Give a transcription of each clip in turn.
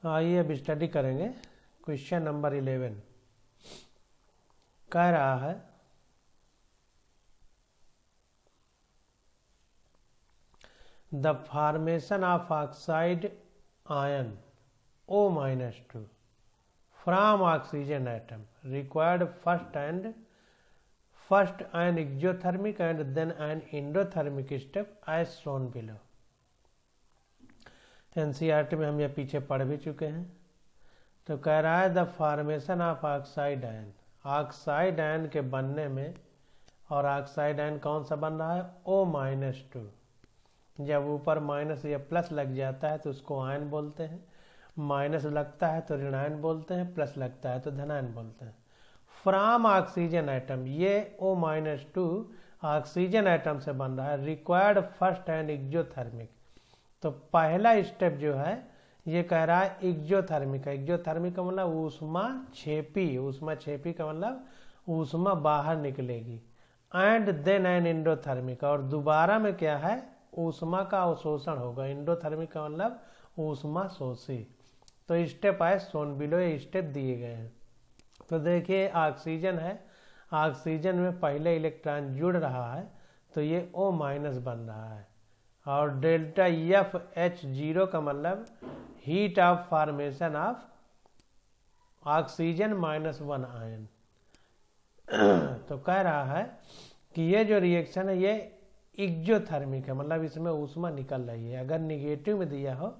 आइए अब स्टडी करेंगे। क्वेश्चन नंबर 11 कह रहा है the formation of oxide ion O-2 from oxygen atom required first an exothermic and then an endothermic step as shown below। NCERT में हम यह पीछे पढ़ भी चुके हैं। तो कह रहा है the formation of oxide ion, oxide ion के बनने में, और ऑक्साइड आयन कौन सा बन रहा है O-2। जब ऊपर माइनस या प्लस लग जाता है तो उसको आयन बोलते हैं, माइनस लगता है तो ऋणायन बोलते हैं, प्लस लगता है तो धनायन बोलते हैं। फ्रॉम ऑक्सीजन एटम, ये O-2 ऑक्सीजन एटम से बन रहा है। रिक्वायर्ड फर्स्ट एंड एक्सोथर्मिक, तो पहला स्टेप जो है ये कह रहा है एक्सोथर्मिक है। एक्सोथर्मिक का मतलब ऊष्मा छेपी, ऊष्मा छेपी का मतलब ऊष्मा बाहर निकलेगी। एंड देन एन एंडोथर्मिक, और दोबारा में क्या है ऊष्मा का अवशोषण होगा। एंडोथर्मिक का मतलब ऊष्मा शोषी। तो स्टेप है सोन बिलो, ये स्टेप दिए गए हैं। तो देखिए ऑक्सीजन है, ऑक्सीजन में पहले इलेक्ट्रॉन जुड़ रहा है तो ये O- बन रहा है, और डेल्टा FH0 का मतलब heat of formation of oxygen -1 ion. तो कह रहा है कि ये जो रिएक्शन है ये एक्सोथर्मिक है, मतलब इसमें ऊष्मा निकल रही है। अगर निगेटिव में दिया हो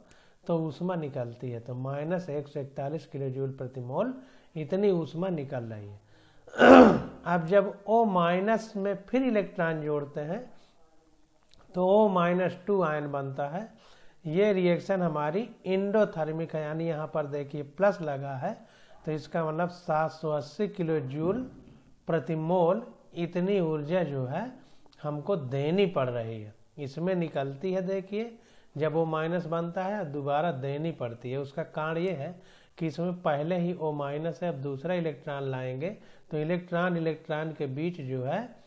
तो ऊष्मा निकलती है, तो -141 किलो जूल प्रति मोल इतनी ऊष्मा निकल रही है। अब जब O- में फिर इलेक्ट्रॉन जोड़ते हैं तो O-2 आयन बनता है। ये रिएक्शन हमारी एंडोथर्मिक है, यानी यहाँ पर देखिए प्लस लगा है तो इसका मतलब 780 किलो जूल प्रति मोल इतनी ऊर्जा जो है हमको देनी पड़ रही है। इसमें निकलती है, देखिए जब O- बनता है दोबारा देनी पड़ती है। उसका कारण ये है कि इसमें पहले ही O- है, अब दूसरा इलेक्ट्रॉन लाएंगे तो इलेक्ट्रॉन के बीच जो है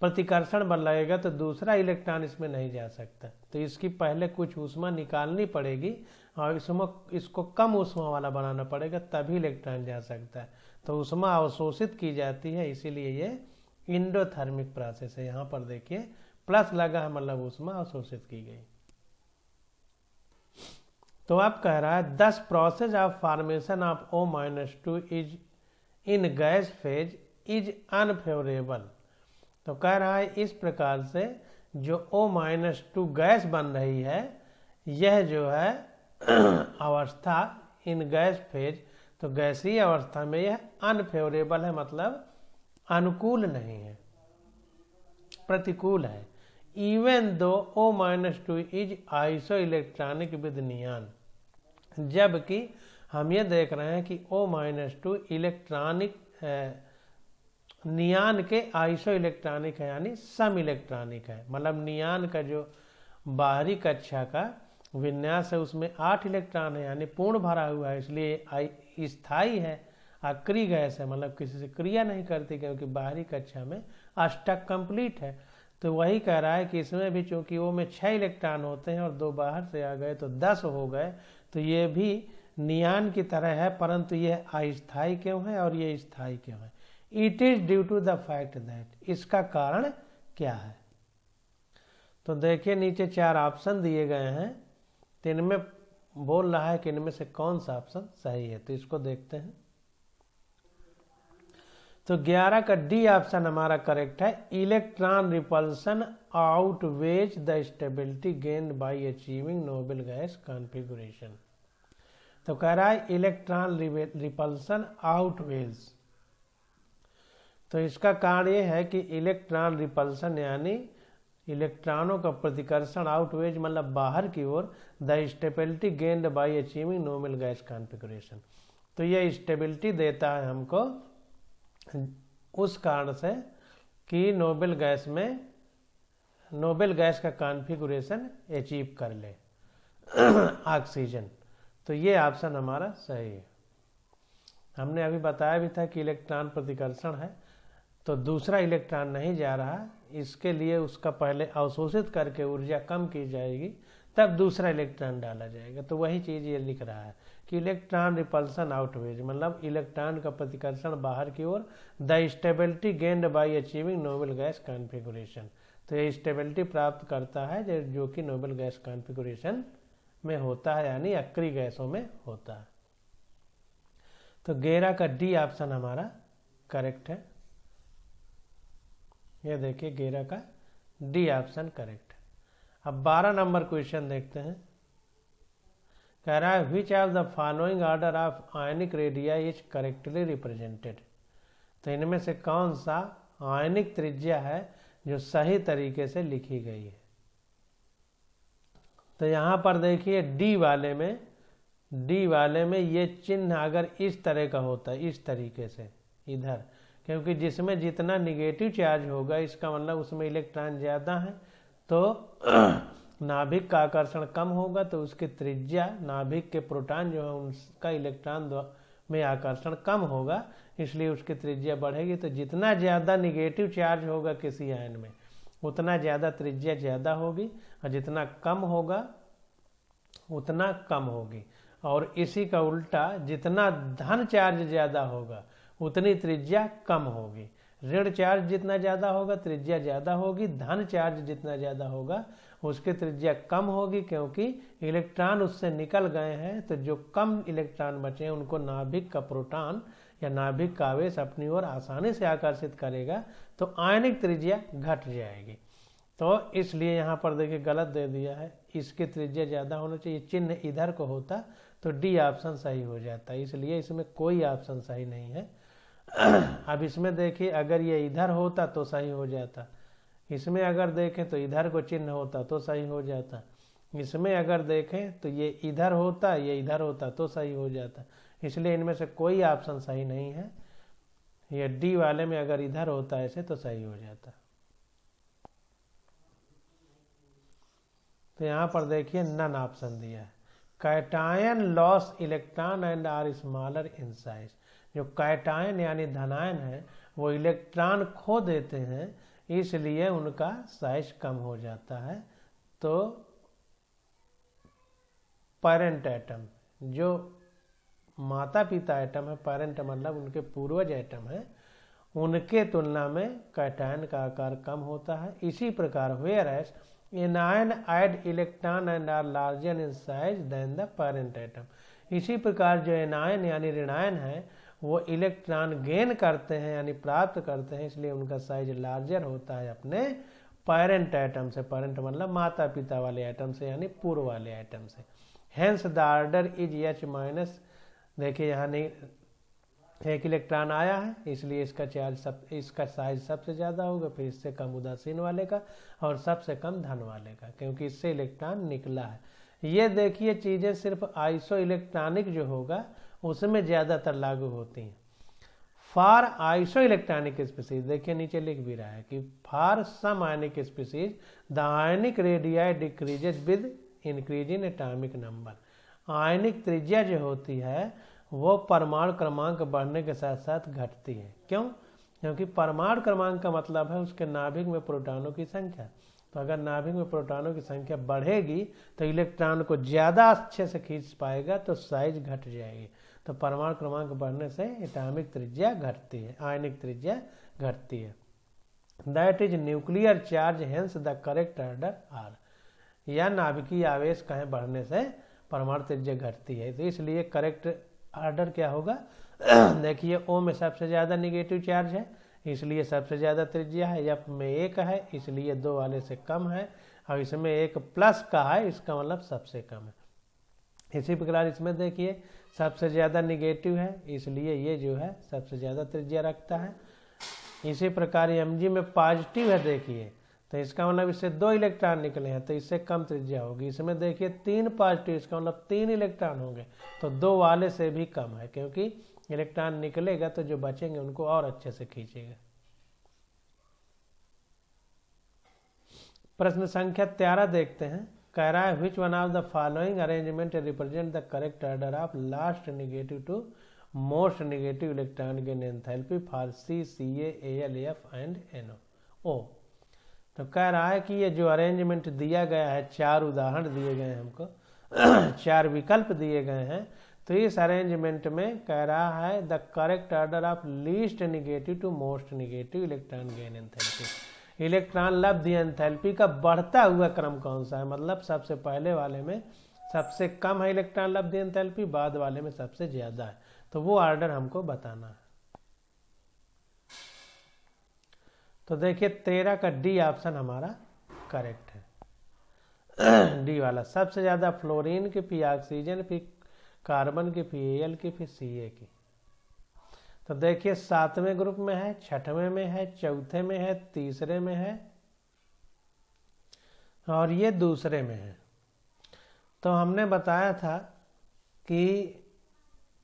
प्रतिकर्षण बल लगेगा, तो दूसरा इलेक्ट्रॉन इसमें नहीं जा सकता। तो इसकी पहले कुछ ऊष्मा निकालनी पड़ेगी और इसको कम ऊष्मा वाला बनाना पड़ेगा, तभी इलेक्ट्रॉन जा सकता है। तो ऊष्मा अवशोषित की जाती है, इसीलिए ये एंडोथर्मिक प्रोसेस है। यहाँ पर देखिए प्लस लगा है, मतलब ऊष्मा अवशोषित की गई। तो अब कह रहा है 10 process of formation of O-2 is in gas phase is unfavourable. तो कह रहा है इस प्रकार से जो O-2 गैस बन रही है, यह जो है अवस्था इन गैस फेज, तो गैसीय अवस्था में यह अनफेवरेबल है, मतलब अनुकूल नहीं है, प्रतिकूल है। इवन दो O-2 is iso electronic with neon, जबकि हम ये देख रहे हैं कि O-2 इलेक्ट्रॉनिक नियान के आइसो इलेक्ट्रॉनिक है, यानी सम इलेक्ट्रॉनिक है। मतलब नियान का जो बाहरी कक्षा का विन्यास है उसमें 8 इलेक्ट्रॉन है, यानी पूर्ण भरा हुआ है, इसलिए स्थायी है। अक्रिय गैस है, मतलब किसी से क्रिया नहीं करती, क्योंकि बाहरी कक्षा में अष्टक कंप्लीट है। तो वही कह रहा है कि इसमें भी चूंकि वो में 6 इलेक्ट्रॉन होते हैं और 2 बाहर से आ गए तो 10 हो गए, तो ये भी नियान की तरह है, परंतु ये अस्थायी क्यों है और ये स्थायी क्यों है। It is due to the fact that, इसका कारण क्या है। तो देखिए नीचे 4 ऑप्शन दिए गए हैं, तो इनमें बोल रहा है कि इनमें से कौन सा ऑप्शन सही है। तो इसको देखते हैं। तो 11 का डी ऑप्शन हमारा करेक्ट है। Electron repulsion outweighs the stability gained by achieving noble gas configuration. तो कह रहा है इलेक्ट्रॉन रिपल्सन आउटवेज, तो इसका कारण ये है कि इलेक्ट्रॉन रिपल्सन यानी इलेक्ट्रॉनों का प्रतिकर्षण, आउटवेज मतलब बाहर की ओर, the stability gained by achieving noble gas configuration. तो ये स्टेबिलिटी देता है हमको उस कारण से कि नोबल गैस का कॉन्फ़िगरेशन अचीव कर ले ऑक्सीजन। तो ये ऑप्शन हमारा सही है। हमने अभी बताया भी था कि इलेक्ट्रॉन प्रतिकर्षण है, तो दूसरा इलेक्ट्रॉन नहीं जा रहा, इसके लिए उसका पहले अवशोषित करके ऊर्जा कम की जाएगी, तब दूसरा इलेक्ट्रॉन डाला जाएगा। तो वही चीज़ ये लिख रहा है कि इलेक्ट्रॉन रिपल्सन आउटवेज, मतलब इलेक्ट्रॉन का प्रतिकर्षण बाहर की ओर, the stability gained by achieving noble gas configuration. तो ये स्टेबिलिटी प्राप्त करता है जो कि नोबल गैस कॉन्फ़िगरेशन में होता है, यानी अक्रिय गैसों में होता है। तो 11 का डी ऑप्शन हमारा करेक्ट है। ये देखिए 11 का डी ऑप्शन करेक्ट है। अब 12 नंबर क्वेश्चन देखते हैं। कह रहा है which of the following order of ionic radii is correctly represented. तो इनमें से कौन सा आयनिक त्रिज्या है जो सही तरीके से लिखी गई है। तो यहाँ पर देखिए डी वाले में ये चिन्ह अगर इस तरह का होता है, इस तरीके से इधर, क्योंकि जिसमें जितना निगेटिव चार्ज होगा इसका मतलब उसमें इलेक्ट्रॉन ज़्यादा है, तो नाभिक का आकर्षण कम होगा, तो उसकी त्रिज्या, नाभिक के प्रोटॉन जो है उनका इलेक्ट्रॉन में आकर्षण कम होगा, इसलिए उसकी त्रिज्या बढ़ेगी। तो जितना ज़्यादा निगेटिव चार्ज होगा किसी आयन में उतना ज़्यादा त्रिज्या ज़्यादा होगी, और जितना कम होगा उतना कम होगी। और इसी का उल्टा, जितना धन चार्ज ज़्यादा होगा उतनी त्रिज्या कम होगी। ऋण चार्ज जितना ज़्यादा होगा त्रिज्या ज़्यादा होगी, धन चार्ज जितना ज़्यादा होगा उसकी त्रिज्या कम होगी, क्योंकि इलेक्ट्रॉन उससे निकल गए हैं। तो जो कम इलेक्ट्रॉन बचे हैं उनको नाभिक का प्रोटॉन या नाभिक का आवेश अपनी ओर आसानी से आकर्षित करेगा, तो आयनिक त्रिज्या घट जाएगी। तो इसलिए यहाँ पर देखिए गलत दे दिया है, इसकी त्रिज्या ज़्यादा होना चाहिए, चिन्ह इधर को होता तो डी ऑप्शन सही हो जाता, इसलिए इसमें कोई ऑप्शन सही नहीं है। अब इसमें देखिए अगर ये इधर होता तो सही हो जाता, इसमें अगर देखें तो इधर को चिन्ह होता तो सही हो जाता, इसमें अगर देखें तो ये इधर होता, ये इधर होता तो सही हो जाता, इसलिए इनमें से कोई ऑप्शन सही नहीं है। ये डी वाले में अगर इधर होता ऐसे तो सही हो जाता। तो यहाँ पर देखिए नन ऑप्शन दिया है। Cation loss electron and are smaller in size. जो कैटायन यानी धनायन है वो इलेक्ट्रॉन खो देते हैं, इसलिए उनका साइज कम हो जाता है। तो पेरेंट एटम, जो माता पिता एटम है, पेरेंट मतलब उनके पूर्वज एटम है, उनके तुलना में कैटायन का आकार कम होता है। इसी प्रकार whereas anion add electron and are larger in size than the parent atom. इसी प्रकार जो एनायन यानी ऋणायन है वो इलेक्ट्रॉन गेन करते हैं यानी प्राप्त करते हैं, इसलिए उनका साइज लार्जर होता है अपने पेरेंट एटम से। पेरेंट मतलब माता पिता वाले एटम से यानी पूर्व वाले एटम से। Hence the order is H minus. देखिए यहाँ नहीं, एक इलेक्ट्रॉन आया है इसलिए इसका साइज सबसे ज़्यादा होगा, फिर इससे कम उदासीन वाले का और सबसे कम धन वाले का, क्योंकि इससे इलेक्ट्रॉन निकला है। ये देखिए चीज़ें सिर्फ आइसो इलेक्ट्रॉनिक जो होगा उसमें ज़्यादातर लागू होती हैं। फॉर आइसो इलेक्ट्रॉनिक स्पीसीज, देखिए नीचे लिख भी रहा है कि for some ionic species the ionic radii decreases with increase in atomic number. Ionic त्रिज्या जो होती है वो परमाणु क्रमांक बढ़ने के साथ साथ घटती है। क्यों? क्योंकि परमाणु क्रमांक का मतलब है उसके नाभिक में प्रोटॉनों की संख्या। तो अगर नाभिक में प्रोटॉनों की संख्या बढ़ेगी तो इलेक्ट्रॉन को ज़्यादा अच्छे से खींच पाएगा, तो साइज घट जाएगी। तो परमाणु क्रमांक बढ़ने से एटॉमिक त्रिज्या घटती है, आयनिक त्रिज्या घटती है। That is nuclear charge hence the correct order are. या नाभिकीय आवेश कहीं बढ़ने से परमाणु त्रिज्या घटती है, तो इसलिए करेक्ट ऑर्डर क्या होगा? देखिए ओ में सबसे ज़्यादा निगेटिव चार्ज है इसलिए सबसे ज़्यादा त्रिज्या है, एफ में 1 है इसलिए 2 वाले से कम है, और इसमें 1 प्लस का है इसका मतलब सबसे कम है। इसी प्रकार इसमें देखिए सबसे ज़्यादा निगेटिव है इसलिए ये जो है सबसे ज़्यादा त्रिज्या रखता है। इसी प्रकार Mg में पॉजिटिव है देखिए, तो इसका मतलब इससे 2 इलेक्ट्रॉन निकले हैं तो इससे कम त्रिज्या होगी। इसमें देखिए 3 पॉजिटिव, इसका मतलब 3 इलेक्ट्रॉन होंगे तो 2 वाले से भी कम है, क्योंकि इलेक्ट्रॉन निकलेगा तो जो बचेंगे उनको और अच्छे से खींचेगा। प्रश्न संख्या 13 देखते हैं। कह रहा है which one of the following arrangement represent the correct order of last negative to most negative electron gain enthalpy for C, Ca, Al, F and NO। तो कह रहा है कि ये जो अरेंजमेंट दिया गया है, 4 उदाहरण दिए गए हैं हमको 4 विकल्प दिए गए हैं, तो इस अरेंजमेंट में कह रहा है the correct order of least negative to most negative electron gain enthalpy. Electron लब्ध एंथैल्पी का बढ़ता हुआ क्रम कौन सा है, मतलब सबसे पहले वाले में सबसे कम है इलेक्ट्रॉन लब्ध एंथैल्पी, बाद वाले में सबसे ज्यादा है, तो वो ऑर्डर हमको बताना है। तो देखिए 13 का डी ऑप्शन हमारा करेक्ट है। डी वाला सबसे ज्यादा फ्लोरीन की, फिर ऑक्सीजन, फिर कार्बन की, फिर एल की, फिर सी की। तो देखिए 7वें ग्रुप में है, 6वें में है, 4थे में है, 3रे में है और ये दूसरे में है। तो हमने बताया था कि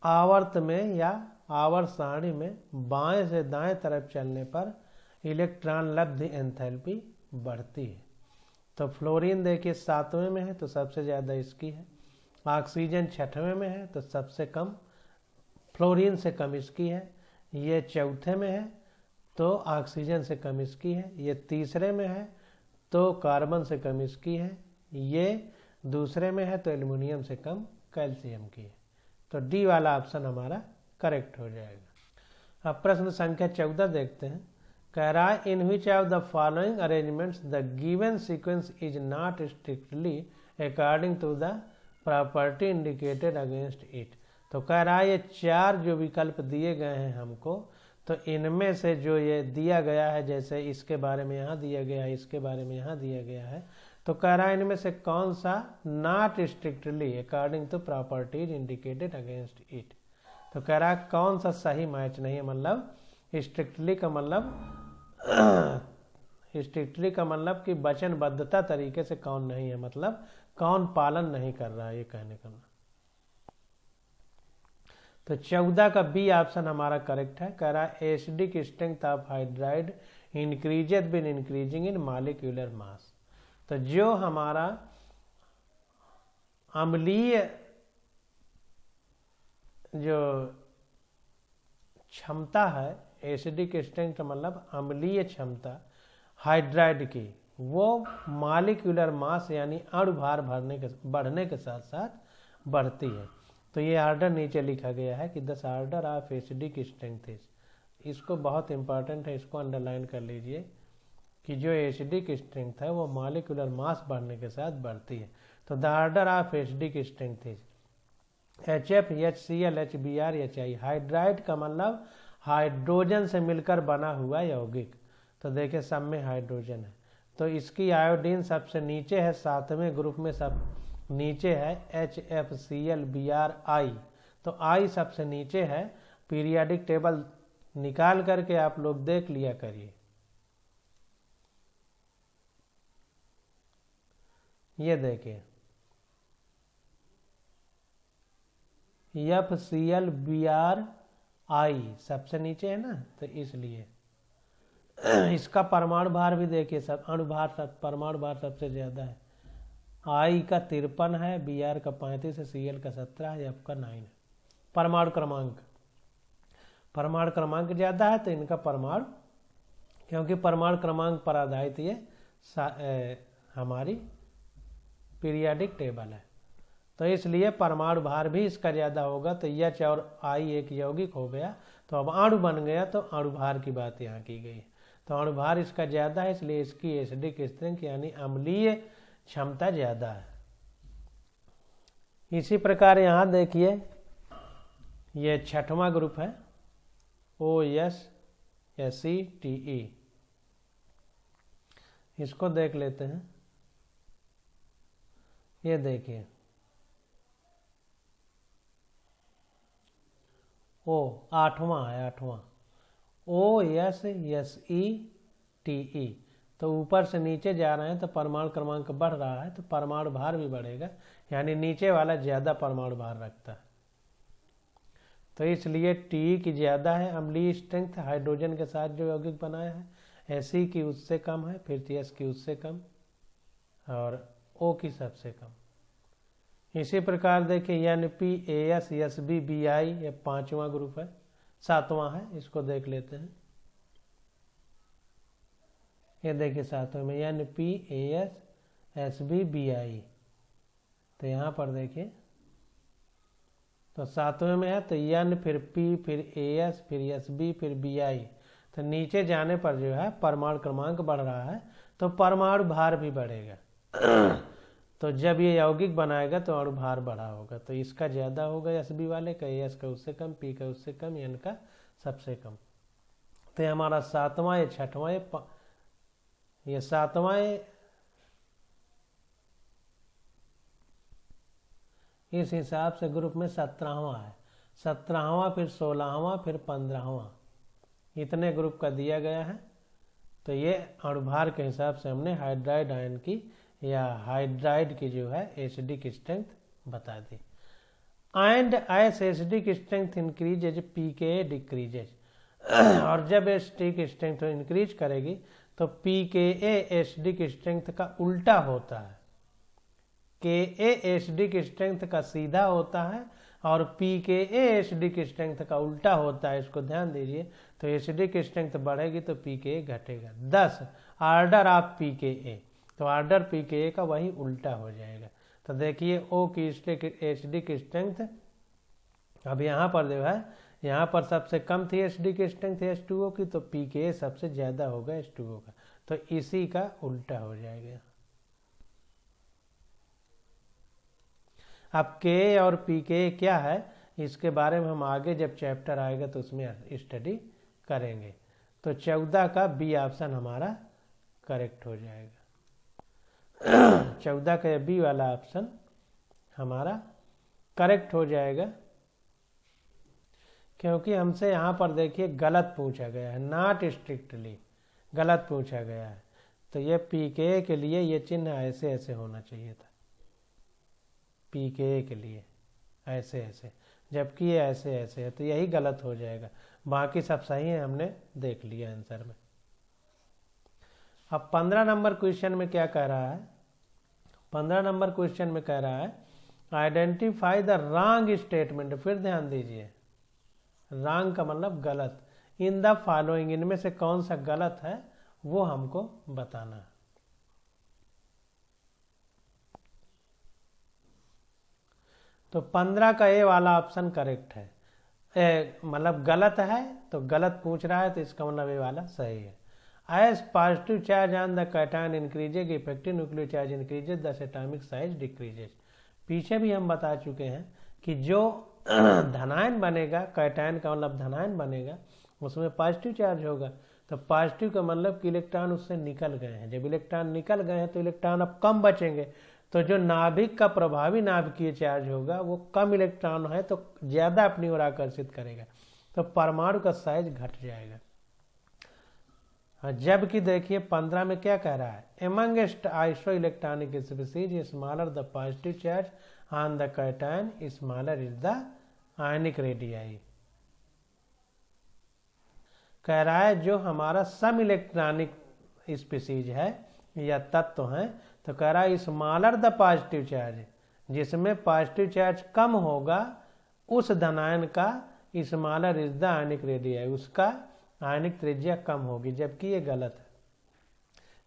आवर्त में या आवर्त सारणी में बाएं से दाएं तरफ चलने पर इलेक्ट्रॉन लब्ध एंथैल्पी बढ़ती है। तो फ्लोरीन देखिए 7वें में है तो सबसे ज्यादा इसकी है, ऑक्सीजन 6वें में है तो सबसे कम फ्लोरीन से कम इसकी है, ये 4थे में है तो ऑक्सीजन से कम इसकी है, ये 3रे में है तो कार्बन से कम इसकी है, ये दूसरे में है तो एल्युमिनियम से कम कैल्शियम की है। तो डी वाला ऑप्शन हमारा करेक्ट हो जाएगा। अब प्रश्न संख्या 14 देखते हैं। कह रहा है in which of the following arrangements the given sequence is not strictly according to the property indicated against it. तो कह रहा है ये 4 जो विकल्प दिए गए हैं हमको, तो इनमें से जो ये दिया गया है, जैसे इसके बारे में यहाँ दिया गया है, इसके बारे में यहाँ दिया गया है, तो कह रहा है इनमें से कौन सा not strictly according to properties indicated against it. तो कह रहा है कौन सा सही मैच नहीं है, मतलब स्ट्रिक्टली का मतलब कि वचनबद्धता तरीके से कौन नहीं है, मतलब कौन पालन नहीं कर रहा है, ये कहने का। तो 14 का बी ऑप्शन हमारा करेक्ट है। कह रहा है acidic strength of hydride increased with increasing in molecular mass. तो जो हमारा अम्लीय जो क्षमता है, एसिडिक स्ट्रेंथ मतलब अम्लीय क्षमता हाइड्राइड की, वो मॉलिक्यूलर मास यानी अणु भार बढ़ने के साथ साथ बढ़ती है। तो ये ऑर्डर नीचे लिखा गया है कि दस order of acidic strength is, इसको बहुत इंपॉर्टेंट है, इसको अंडरलाइन कर लीजिए कि जो एसिडिक स्ट्रेंथ है वो मॉलिक्यूलर मास बढ़ने के साथ बढ़ती है। तो the order of acidic strength is HF, HCl, HBr, HI। Hydride का मतलब हाइड्रोजन से मिलकर बना हुआ यौगिक। तो देखिए सब में हाइड्रोजन है, तो इसकी आयोडीन सबसे नीचे है, 7वें ग्रुप में सब नीचे है HFCl, Br, I। तो I सबसे नीचे है। पीरियाडिक टेबल निकाल करके आप लोग देख लिया करिए। ये देखिए FCl, Br, I सबसे नीचे है ना, तो इसलिए इसका परमाणु भार भी देखिए, सब अणु भार परमाणु भार सबसे ज्यादा है। I का 53 है, Br का 35 है, Cl का 17 है, F का 9 है। परमाणु क्रमांक ज्यादा है तो इनका परमाणु, क्योंकि परमाणु क्रमांक पर आधारित ये हमारी पीरियाडिक टेबल है, तो इसलिए परमाणु भार भी इसका ज्यादा होगा। तो H और I एक यौगिक हो गया, तो अब अणु बन गया, तो अणु भार की बात यहाँ की गई। तो अणु भार इसका ज्यादा है, इसलिए इसकी एसिडिक स्ट्रेंथ यानी अम्लीय क्षमता ज्यादा है। इसी प्रकार यहाँ देखिए ये 6वां ग्रुप है OSCTE, इसको देख लेते हैं। ये देखिए आठवां है, 8वां OSSETE। तो ऊपर से नीचे जा रहे हैं तो परमाणु क्रमांक बढ़ रहा है, तो परमाणु भार भी बढ़ेगा, यानी नीचे वाला ज्यादा परमाणु भार रखता है। तो इसलिए टी की ज्यादा है अम्लीय स्ट्रेंथ, हाइड्रोजन के साथ जो यौगिक बनाया है। एसई की उससे कम है, फिर एस की उससे कम, और ओ की सबसे कम। इसी प्रकार देखिए NP, AS, SB, BI ये 5वां ग्रुप है, 7वां है, इसको देख लेते हैं। ये देखिए सातवें में NPASSBBI, तो यहाँ पर देखिए तो सातवें में है तो N फिर P फिर AS फिर SB फिर BI, तो नीचे जाने पर जो है परमाणु क्रमांक बढ़ रहा है तो परमाणु भार भी बढ़ेगा। तो जब ये यौगिक बनाएगा तो अणु भार बढ़ा होगा, तो इसका ज़्यादा होगा SB वाले का, AS का उससे कम, P का उससे कम, N का सबसे कम। तो ये हमारा सातवां, ये छठवां, ये सातवां, इस हिसाब से ग्रुप में 17वां है, 17वां फिर 16वां फिर 15वां, इतने ग्रुप का दिया गया है। तो ये अणुभार के हिसाब से हमने हाइड्राइड आयन की या हाइड्राइड की जो है एसिडिक स्ट्रेंथ बता दी। And as acidic strength increases pKa decreases, और जब एसिडिक स्ट्रेंथ इंक्रीज करेगी तो pKa एसिडिक स्ट्रेंथ का उल्टा होता है। Ka एसिडिक स्ट्रेंथ का सीधा होता है और pKa एसिडिक स्ट्रेंथ का उल्टा होता है, इसको ध्यान दीजिए। तो एसिडिक स्ट्रेंथ बढ़ेगी तो pKa घटेगा। 10 ऑर्डर ऑफ pKa, तो ऑर्डर pKa का वही उल्टा हो जाएगा। तो देखिए O की एसिडिक स्ट्रेंथ, अब यहाँ पर जो है यहाँ पर सबसे कम थी एसिडिक स्ट्रेंथ H2O की, तो pKa सबसे ज़्यादा होगा H2O का, तो इसी का उल्टा हो जाएगा। अब Ka और pKa क्या है इसके बारे में हम आगे जब चैप्टर आएगा तो उसमें स्टडी करेंगे। तो 14 का बी ऑप्शन हमारा करेक्ट हो जाएगा। 14 का बी वाला ऑप्शन हमारा करेक्ट हो जाएगा, क्योंकि हमसे यहाँ पर देखिए गलत पूछा गया है, नॉट स्ट्रिक्टली गलत पूछा गया है। तो ये pKa के लिए ये चिन्ह ऐसे ऐसे होना चाहिए था, pKa के लिए ऐसे ऐसे, जबकि ये ऐसे ऐसे है, तो यही गलत हो जाएगा। बाकी सब सही है, हमने देख लिया आंसर में। अब 15 नंबर क्वेश्चन में क्या कह रहा है, 15 नंबर क्वेश्चन में कह रहा है आइडेंटिफाई द रॉन्ग स्टेटमेंट। फिर ध्यान दीजिए, रॉन्ग का मतलब गलत, इन द फॉलोइंग, इनमें से कौन सा गलत है वो हमको बताना है। तो 15 का ए वाला ऑप्शन करेक्ट है, मतलब गलत है, तो गलत पूछ रहा है तो इसका मतलब ए वाला सही है। As positive charge on the cation increases, effective nuclear charge increases, the atomic size decreases. पीछे भी हम बता चुके हैं कि जो धनायन बनेगा, कैटायन का मतलब धनायन बनेगा, उसमें पॉजिटिव चार्ज होगा। तो पॉजिटिव का मतलब कि इलेक्ट्रॉन उससे निकल गए हैं, जब इलेक्ट्रॉन निकल गए हैं तो इलेक्ट्रॉन अब कम बचेंगे, तो जो नाभिक का प्रभावी नाभिकीय चार्ज होगा वो कम इलेक्ट्रॉन है तो ज्यादा अपनी ओर आकर्षित करेगा, तो परमाणु का साइज घट जाएगा। जबकि देखिए 15 में क्या कह रहा है, amongst iso electronic species smaller the positive charge on the cation smaller is the ionic radii. कह रहा है जो हमारा सम इलेक्ट्रॉनिक स्पीसीज है या तत्व है, तो कह रहा है स्मॉलर द पॉजिटिव चार्ज, जिसमें पॉजिटिव चार्ज कम होगा उस धनायन का smaller is the ionic radii, उसका आयनिक त्रिज्या कम होगी, जबकि ये गलत है।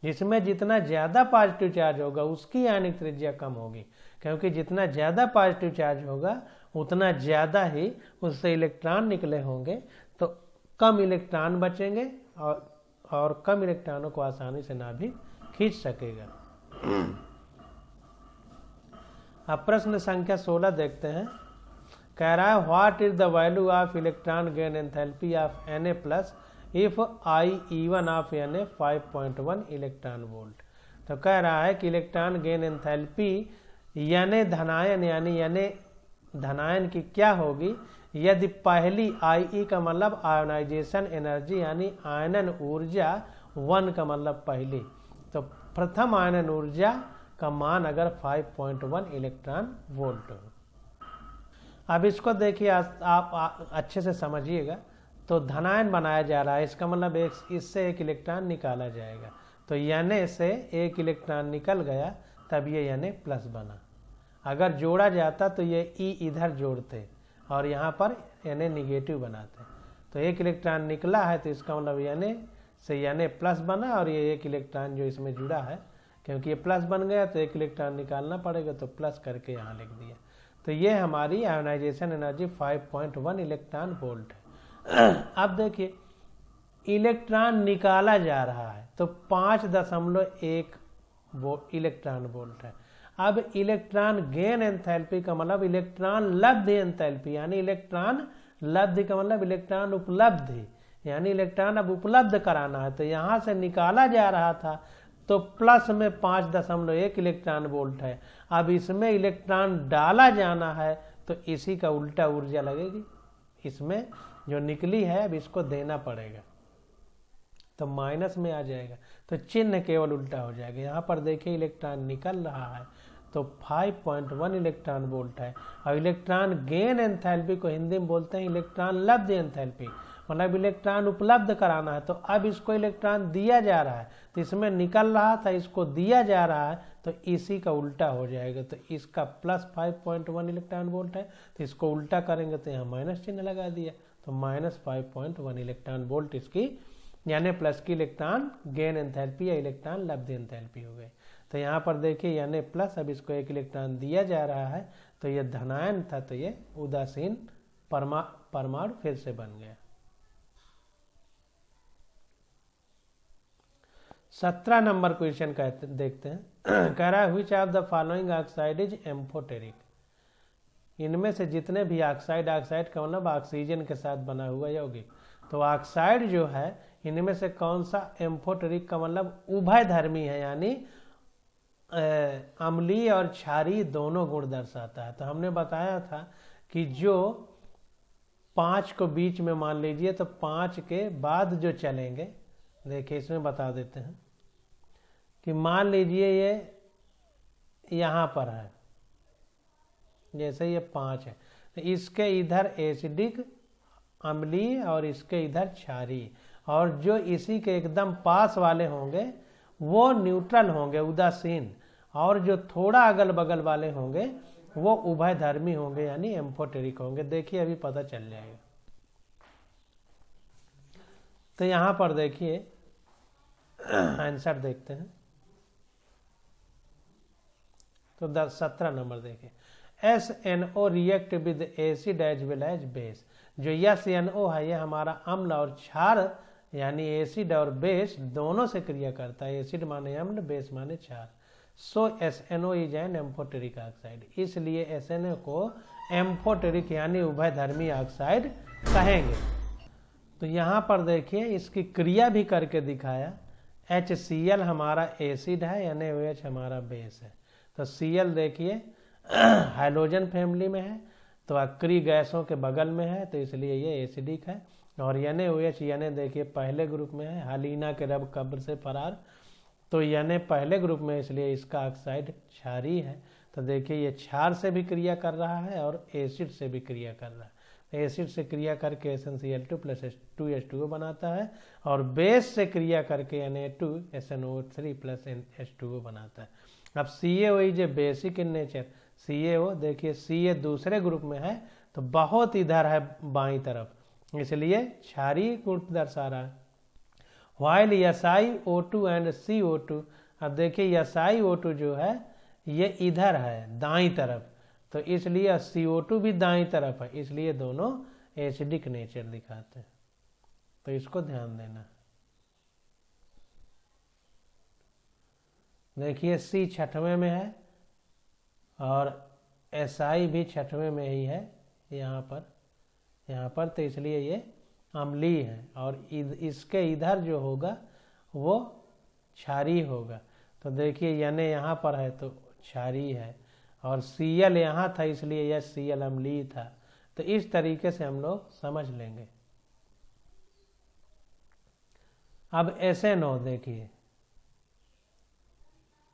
जिसमें जितना ज्यादा पॉजिटिव चार्ज होगा उसकी आयनिक त्रिज्या कम होगी, क्योंकि जितना ज्यादा पॉजिटिव चार्ज होगा उतना ज्यादा ही उससे इलेक्ट्रॉन निकले होंगे, तो कम इलेक्ट्रॉन बचेंगे और कम इलेक्ट्रॉनों को आसानी से नाभिक खींच सकेगा। अब प्रश्न संख्या 16 देखते हैं। कह रहा है what is the value of electron gain enthalpy of Na plus if I(E1) of Na 5.1 electron volt. तो कह रहा है कि इलेक्ट्रॉन गेन एंथैल्पी Na धनायन यानी Na धनायन की क्या होगी यदि पहली I(E) का मतलब आयोनाइजेशन एनर्जी यानी आयनन ऊर्जा, 1 का मतलब पहली, तो प्रथम आयनन ऊर्जा का मान अगर 5.1 इलेक्ट्रॉन वोल्ट हो। अब इसको देखिए आप अच्छे से समझिएगा। तो धनायन बनाया जा रहा है, इसका मतलब इससे एक इलेक्ट्रॉन निकाला जाएगा, तो Na से एक इलेक्ट्रॉन निकल गया तब ये Na प्लस बना। अगर जोड़ा जाता तो ये E इधर जोड़ते और यहाँ पर Na निगेटिव बनाते, तो एक इलेक्ट्रॉन निकला है तो इसका मतलब Na से यानी प्लस बना और ये एक इलेक्ट्रॉन जो इसमें जुड़ा है, क्योंकि ये प्लस बन गया तो एक इलेक्ट्रॉन निकालना पड़ेगा, तो प्लस करके यहाँ लिख दिया। तो ये हमारी आयोनाइजेशन एनर्जी 5.1 इलेक्ट्रॉन वोल्ट है। अब देखिए इलेक्ट्रॉन निकाला जा रहा है तो 5.1 इलेक्ट्रॉन वोल्ट है। अब इलेक्ट्रॉन गेन एंथैल्पी का मतलब इलेक्ट्रॉन लब्धि एंथैल्पी, यानी इलेक्ट्रॉन लब्धि का मतलब इलेक्ट्रॉन उपलब्धि, यानी इलेक्ट्रॉन अब उपलब्ध कराना है। तो यहाँ से निकाला जा रहा था तो प्लस में 5.1 इलेक्ट्रॉन वोल्ट है। अब इसमें इलेक्ट्रॉन डाला जाना है तो इसी का उल्टा ऊर्जा लगेगी, इसमें जो निकली है अब इसको देना पड़ेगा, तो माइनस में आ जाएगा, तो चिन्ह केवल उल्टा हो जाएगा। यहाँ पर देखिए इलेक्ट्रॉन निकल रहा है तो 5.1 इलेक्ट्रॉन वोल्ट है। और इलेक्ट्रॉन गेन एंथैल्पी को हिंदी में बोलते हैं इलेक्ट्रॉन लब्धि एंथैल्पी, मतलब इलेक्ट्रॉन उपलब्ध कराना है। तो अब इसको इलेक्ट्रॉन दिया जा रहा है तो इसमें निकल रहा था, इसको दिया जा रहा है तो इसी का उल्टा हो जाएगा। तो इसका प्लस 5.1 इलेक्ट्रॉन वोल्ट है, तो इसको उल्टा करेंगे तो यहाँ माइनस चिन्ह लगा दिया, तो माइनस 5.1 इलेक्ट्रॉन वोल्ट इसकी यानी प्लस की इलेक्ट्रॉन गेन एंथैल्पी या इलेक्ट्रॉन लब्धि एंथैल्पी हो गई। तो यहाँ पर देखिए यानी प्लस, अब इसको एक इलेक्ट्रॉन दिया जा रहा है तो ये धनायन था तो ये उदासीन परमाणु फिर से बन गया। 17 नंबर क्वेश्चन देखते हैं। कह रहा है which of the following oxide is amphoteric, इनमें से जितने भी ऑक्साइड का मतलब ऑक्सीजन के साथ बना हुआ यौगिक, तो ऑक्साइड जो है इनमें से कौन सा एम्फोटेरिक का मतलब उभय धर्मी है, यानी अम्लीय और क्षारीय दोनों गुण दर्शाता है। तो हमने बताया था कि जो 5 को बीच में मान लीजिए तो 5 के बाद जो चलेंगे, देखिए इसमें बता देते हैं कि मान लीजिए ये यहाँ पर है, जैसे ये 5 है तो इसके इधर एसिडिक अम्लीय और इसके इधर क्षारीय, और जो इसी के एकदम पास वाले होंगे वो न्यूट्रल होंगे उदासीन, और जो थोड़ा अगल बगल वाले होंगे वो उभय धर्मी होंगे यानी एम्फोटेरिक होंगे। देखिए अभी पता चल जाएगा। तो यहाँ पर देखिए आंसर देखते हैं, तो 17 नंबर देखिए SNO react with acid as well as base. जो SNO है ये हमारा अम्ल और क्षार यानी एसिड और बेस दोनों से क्रिया करता है। एसिड माने अम्ल, बेस माने क्षार। सो SNO is an amphoteric oxide, इसलिए SNO को एम्फोटेरिक यानी उभयधर्मी ऑक्साइड कहेंगे। तो यहाँ पर देखिए इसकी क्रिया भी करके दिखाया। HCl हमारा एसिड है यानी OH हमारा बेस है। तो Cl देखिए हाइड्रोजन फैमिली में है तो अक्रिय गैसों के बगल में है तो इसलिए ये एसिडिक है। और NaOH यानी देखिए पहले ग्रुप में है, हालिना के रब कब्र से फरार, तो यानी पहले ग्रुप में, इसलिए इसका ऑक्साइड क्षारीय है। तो देखिए ये क्षार से भी क्रिया कर रहा है और एसिड से भी क्रिया कर रहा है। एसिड से क्रिया करके SnCl2 + 2H2O बनाता है और बेस से क्रिया करके Na2SNO3 + H2O बनाता है। अब CaO is a basic in nature. CaO देखिए Ca दूसरे ग्रुप में है तो बहुत इधर है बाईं तरफ, इसलिए क्षारीय गुण दर्शा रहा है। वाइल SiO2 एंड CO2, अब देखिए SiO2 जो है ये इधर है दाईं तरफ, तो इसलिए CO2 भी दाईं तरफ है, इसलिए दोनों एसिडिक नेचर दिखाते हैं। तो इसको ध्यान देना। देखिए C 6वें में है और Si भी 6वें में ही है यहाँ पर, तो इसलिए ये अम्लीय है और इसके इधर जो होगा वो क्षारीय होगा। तो देखिए यानी यहाँ पर है तो क्षारीय है और Cl यहाँ था इसलिए यह Cl अम्लीय था। तो इस तरीके से हम लोग समझ लेंगे। अब SNO देखिए,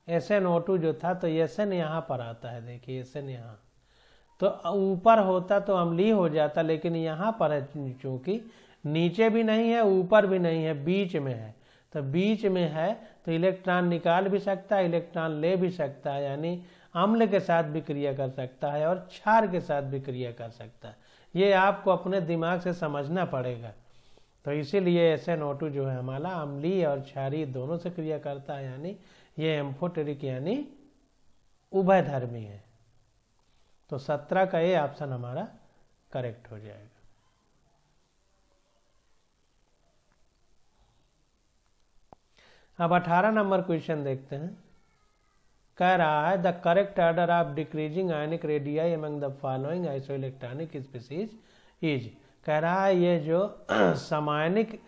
SNO2 जो था तो SN यहाँ पर आता है, देखिए SN यहाँ, तो ऊपर होता तो अम्लीय हो जाता, लेकिन यहाँ पर है चूंकि नीचे भी नहीं है ऊपर भी नहीं है, बीच में है। तो बीच में है तो इलेक्ट्रॉन निकाल भी सकता है, इलेक्ट्रॉन ले भी सकता है, यानी अम्ल के साथ भी क्रिया कर सकता है और क्षार के साथ भी क्रिया कर सकता है। ये आपको अपने दिमाग से समझना पड़ेगा तो इसीलिए SnO2 जो है हमारा अम्लीय और क्षारीय दोनों से क्रिया करता है, यानी ये एम्फोटेरिक यानी उभयधर्मी है। तो 17 का ये ऑप्शन हमारा करेक्ट हो जाएगा। अब 18 नंबर क्वेश्चन देखते हैं। कह रहा है the correct order of decreasing ionic radii among the following isoelectronic species is. कह रहा है ये जो समायनिक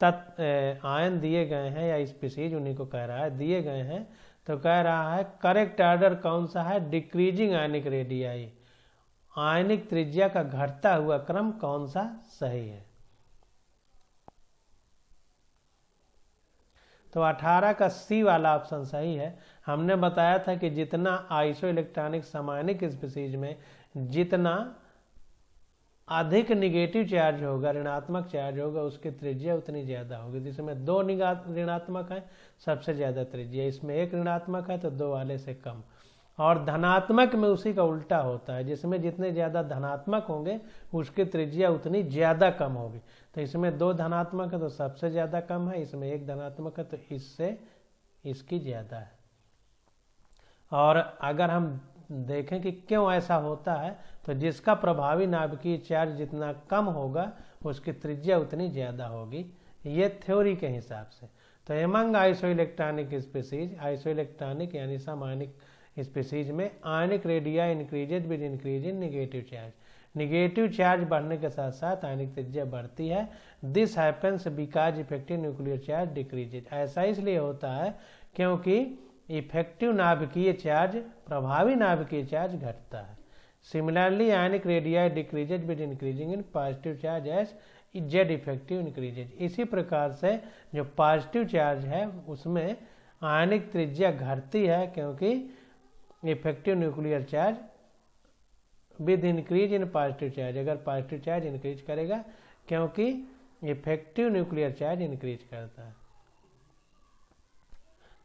आयन दिए गए हैं या स्पीसीज, उन्हीं को कह रहा है दिए गए हैं। तो कह रहा है करेक्ट ऑर्डर कौन सा है, डिक्रीजिंग आयनिक रेडियाई, आयनिक त्रिज्या का घटता हुआ क्रम कौन सा सही है। तो 18 का सी वाला ऑप्शन सही है। हमने बताया था कि जितना आइसो इलेक्ट्रॉनिक समायनिक स्पीसीज में जितना अधिक निगेटिव चार्ज होगा, ऋणात्मक चार्ज होगा, उसकी त्रिज्या उतनी ज्यादा होगी। जिसमें 2 ऋणात्मक है सबसे ज्यादा त्रिज्या, इसमें 1 ऋणात्मक है तो 2 वाले से कम। और धनात्मक में उसी का उल्टा होता है, जिसमें जितने ज्यादा धनात्मक होंगे उसकी त्रिज्या उतनी ज्यादा कम होगी। तो इसमें 2 धनात्मक है तो सबसे ज्यादा कम है, इसमें 1 धनात्मक है तो इससे इसकी ज्यादा है। और अगर हम देखें कि क्यों ऐसा होता है, तो जिसका प्रभावी नाभिकीय चार्ज जितना कम होगा उसकी त्रिज्या उतनी ज्यादा होगी, ये थ्योरी के हिसाब से। तो among iso electronic species, iso electronic यानी समायनिक स्पीसीज में ionic radii increases with increase in negative charge. Negative charge बढ़ने के साथ साथ आयनिक त्रिज्या बढ़ती है। This happens because effective nuclear charge decreases. ऐसा इसलिए होता है क्योंकि इफेक्टिव नाभिकीय चार्ज, प्रभावी नाभिकीय चार्ज घटता है। Similarly ionic radii decreases with increasing in positive charge as Z effective increases. इसी प्रकार से जो पॉजिटिव चार्ज है उसमें आयनिक त्रिज्या घटती है क्योंकि effective nuclear charge with increase in positive charge, अगर पॉजिटिव चार्ज इंक्रीज करेगा क्योंकि इफेक्टिव न्यूक्लियर चार्ज इंक्रीज करता है।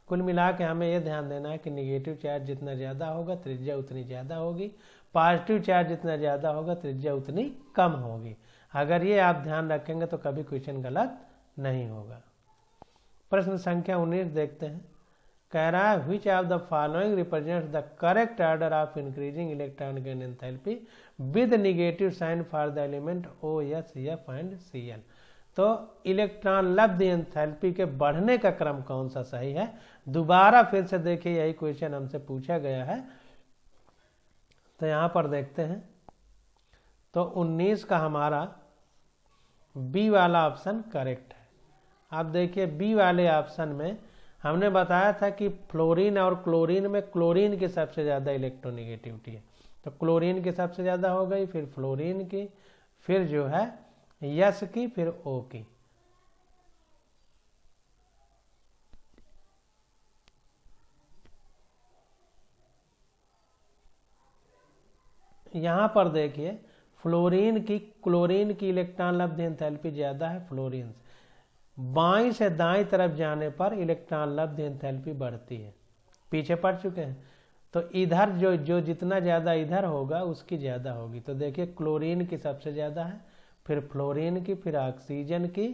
कुल मिला के हमें यह ध्यान देना है कि निगेटिव चार्ज जितना ज्यादा होगा त्रिज्या उतनी ज्यादा होगी, पॉजिटिव चार्ज जितना ज्यादा होगा त्रिज्या उतनी कम होगी। अगर ये आप ध्यान रखेंगे तो कभी क्वेश्चन गलत नहीं होगा। प्रश्न संख्या 19 देखते हैं। कह रहा है which of the following represents the correct order of increasing electron gain enthalpy with negative sign for the element OS, F and Cl। तो इलेक्ट्रॉन लब्ध एंथैल्पी के बढ़ने का क्रम कौन सा सही है। दोबारा फिर से देखिए यही क्वेश्चन हमसे पूछा गया है, तो यहां पर देखते हैं। तो 19 का हमारा बी वाला ऑप्शन करेक्ट है। आप देखिए बी वाले ऑप्शन में हमने बताया था कि फ्लोरीन और क्लोरीन में क्लोरीन की सबसे ज्यादा इलेक्ट्रोनिगेटिविटी है, तो क्लोरीन की सबसे ज्यादा हो गई, फिर फ्लोरीन की, फिर जो है यस की, फिर ओ की। यहां पर देखिए फ्लोरीन की क्लोरीन की इलेक्ट्रॉन लब्ध एंथैल्पी ज्यादा है फ्लोरीन से। बाईं से दाईं तरफ जाने पर इलेक्ट्रॉन लब्ध एंथैल्पी बढ़ती है, पीछे पड़ चुके हैं। तो इधर जो जितना ज्यादा इधर होगा उसकी ज्यादा होगी। तो देखिए क्लोरीन की सबसे ज्यादा है, फिर फ्लोरीन की, फिर ऑक्सीजन की,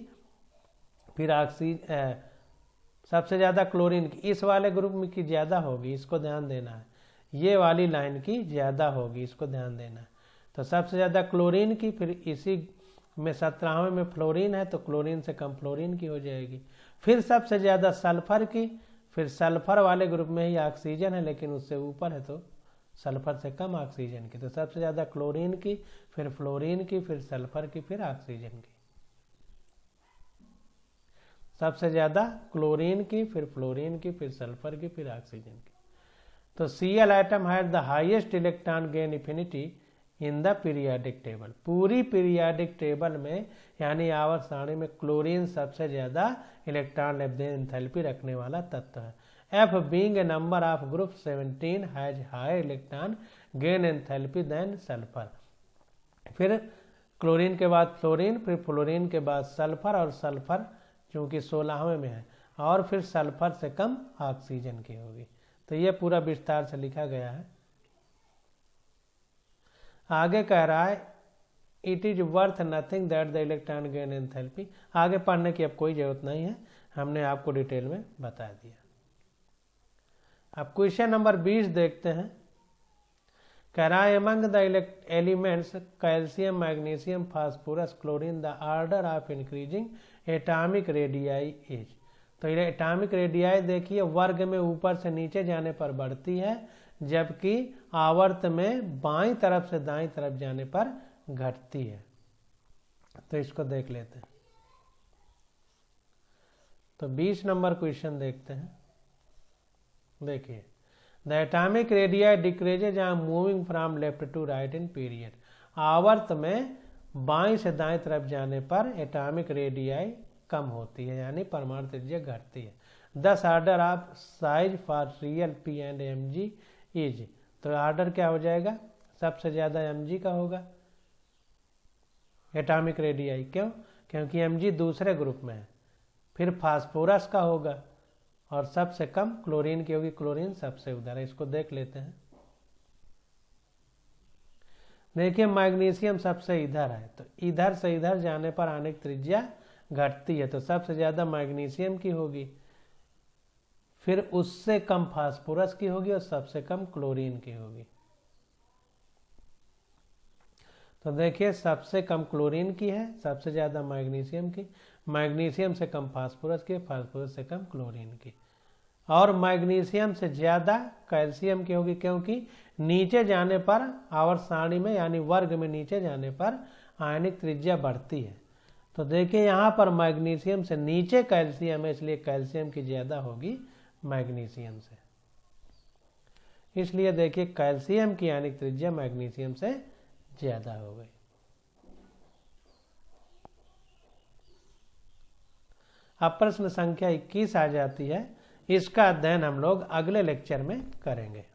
फिर सबसे ज्यादा क्लोरीन की। इस वाले ग्रुप में की ज्यादा होगी, इसको ध्यान देना है। ये वाली लाइन की ज्यादा होगी, इसको ध्यान देना है। तो सबसे ज्यादा क्लोरीन की, फिर इसी में 17वें में फ्लोरीन है तो क्लोरीन से कम फ्लोरीन की हो जाएगी। फिर सबसे ज्यादा सल्फर की, फिर सल्फर वाले ग्रुप में ही ऑक्सीजन है लेकिन उससे ऊपर है तो सल्फर से कम ऑक्सीजन की। तो सबसे ज्यादा क्लोरीन की, फिर फ्लोरीन की, फिर सल्फर की, फिर ऑक्सीजन की। सबसे ज्यादा क्लोरीन की, फिर फ्लोरीन की, फिर सल्फर की, फिर ऑक्सीजन की। तो Cl atom had the highest electron gain affinity in the periodic table. पूरी पीरियाडिक टेबल में यानी आवर्त सारणी में क्लोरीन सबसे ज्यादा इलेक्ट्रॉन लब्ध एंथैल्पी रखने वाला तत्व है। F being a number of group 17 has higher electron gain enthalpy than sulfur। फिर क्लोरीन के बाद फ्लोरीन, फिर फ्लोरीन के बाद सल्फर, और सल्फर चूंकि 16वें में है, और फिर सल्फर से कम ऑक्सीजन की होगी। तो ये पूरा विस्तार से लिखा गया है। आगे कह रहा है it is worth nothing that the electron gain enthalpy. आगे पढ़ने की अब कोई जरूरत नहीं है, हमने आपको डिटेल में बता दिया। अब क्वेश्चन नंबर 20 देखते हैं। कह रहा है among the elements calcium, magnesium, phosphorus, chlorine the order of increasing atomic radii is. तो एटॉमिक रेडियाई देखिए वर्ग में ऊपर से नीचे जाने पर बढ़ती है, जबकि आवर्त में बाईं तरफ से दाईं तरफ जाने पर घटती है। तो इसको देख लेते हैं। तो 20 नंबर क्वेश्चन देखते हैं। देखिए the atomic radii decreases are moving from left to right in period. आवर्त में बाईं से दाएं तरफ जाने पर एटॉमिक रेडियाई कम होती है, यानी परमाणु त्रिज्या घटती है। 10 order of size for real P and M G is. तो ऑर्डर क्या हो जाएगा, सबसे ज्यादा एम जी का होगा एटॉमिक रेडियाई। क्यों? क्योंकि एम जी दूसरे ग्रुप में है। फिर फास्फोरस का होगा और सबसे कम क्लोरीन की होगी, क्लोरीन सबसे उधर है। इसको देख लेते हैं। देखिए मैग्नीशियम सबसे इधर है, तो इधर से इधर जाने पर आणविक त्रिज्या घटती है, तो सबसे ज्यादा मैग्नीशियम की होगी, फिर उससे कम फास्फोरस की होगी और सबसे कम क्लोरीन की होगी। तो देखिए सबसे कम क्लोरीन की है, सबसे ज्यादा मैग्नीशियम की, मैग्नीशियम से कम फास्फोरस की, फास्फोरस से कम क्लोरीन की, और मैग्नीशियम से ज्यादा कैल्शियम की होगी, क्योंकि नीचे जाने पर आवर्त सारणी में यानी वर्ग में नीचे जाने पर आयनिक त्रिज्या बढ़ती है। तो देखिए यहाँ पर मैग्नीशियम से नीचे कैल्शियम है, इसलिए कैल्शियम की ज्यादा होगी मैग्नीशियम से। इसलिए देखिए कैल्शियम की आयनिक त्रिज्या मैग्नीशियम से ज्यादा हो गई। अब प्रश्न संख्या 21 आ जाती है। इसका अध्ययन हम लोग अगले लेक्चर में करेंगे।